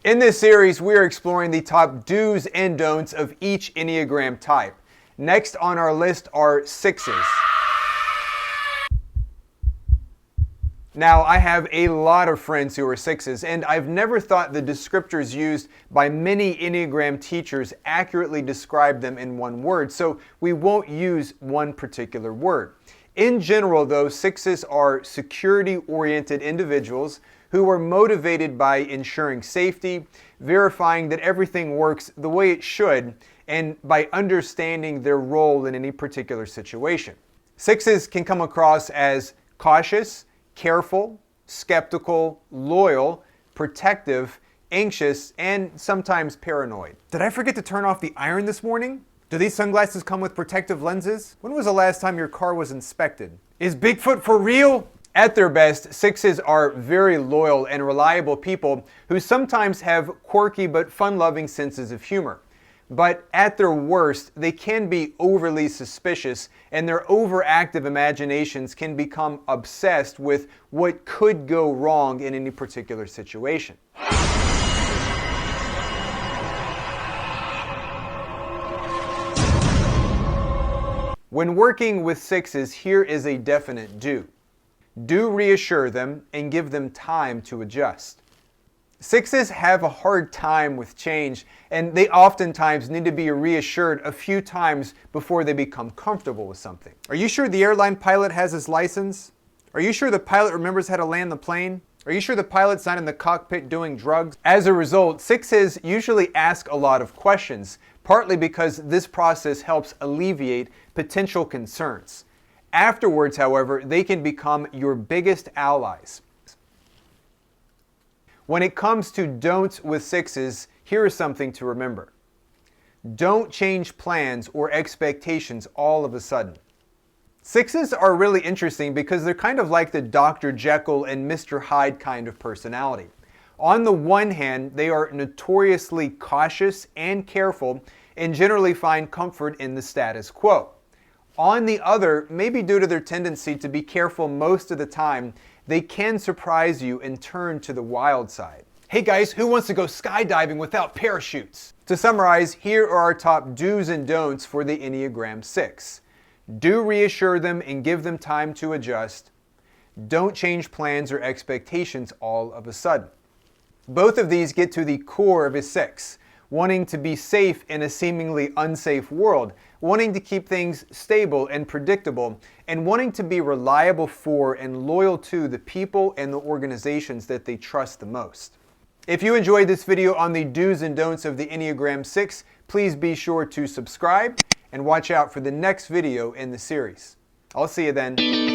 In this series, we are exploring the top do's and don'ts of each Enneagram type. Next on our list are sixes. Now, I have a lot of friends who are sixes, and I've never thought the descriptors used by many Enneagram teachers accurately describe them in one word, so we won't use one particular word. In general, though, sixes are security-oriented individuals who are motivated by ensuring safety, verifying that everything works the way it should, and by understanding their role in any particular situation. Sixes can come across as cautious, careful, skeptical, loyal, protective, anxious, and sometimes paranoid. Did I forget to turn off the iron this morning? Do these sunglasses come with protective lenses? When was the last time your car was inspected? Is Bigfoot for real? At their best, sixes are very loyal and reliable people who sometimes have quirky but fun-loving senses of humor. But at their worst, they can be overly suspicious, and their overactive imaginations can become obsessed with what could go wrong in any particular situation. When working with sixes, here is a definite do. Do reassure them and give them time to adjust. Sixes have a hard time with change, and they oftentimes need to be reassured a few times before they become comfortable with something. Are you sure the airline pilot has his license? Are you sure the pilot remembers how to land the plane? Are you sure the pilot's not in the cockpit doing drugs? As a result, sixes usually ask a lot of questions, partly because this process helps alleviate potential concerns. Afterwards, however, they can become your biggest allies. When it comes to don'ts with sixes, here is something to remember. Don't change plans or expectations all of a sudden. Sixes are really interesting because they're kind of like the Dr. Jekyll and Mr. Hyde kind of personality. On the one hand, they are notoriously cautious and careful and generally find comfort in the status quo. On the other, maybe due to their tendency to be careful most of the time, they can surprise you and turn to the wild side. Hey guys, who wants to go skydiving without parachutes? To summarize, here are our top do's and don'ts for the Enneagram 6. Do reassure them and give them time to adjust. Don't change plans or expectations all of a sudden. Both of these get to the core of a 6. Wanting to be safe in a seemingly unsafe world, wanting to keep things stable and predictable, and wanting to be reliable for and loyal to the people and the organizations that they trust the most. If you enjoyed this video on the do's and don'ts of the Enneagram 6, please be sure to subscribe and watch out for the next video in the series. I'll see you then.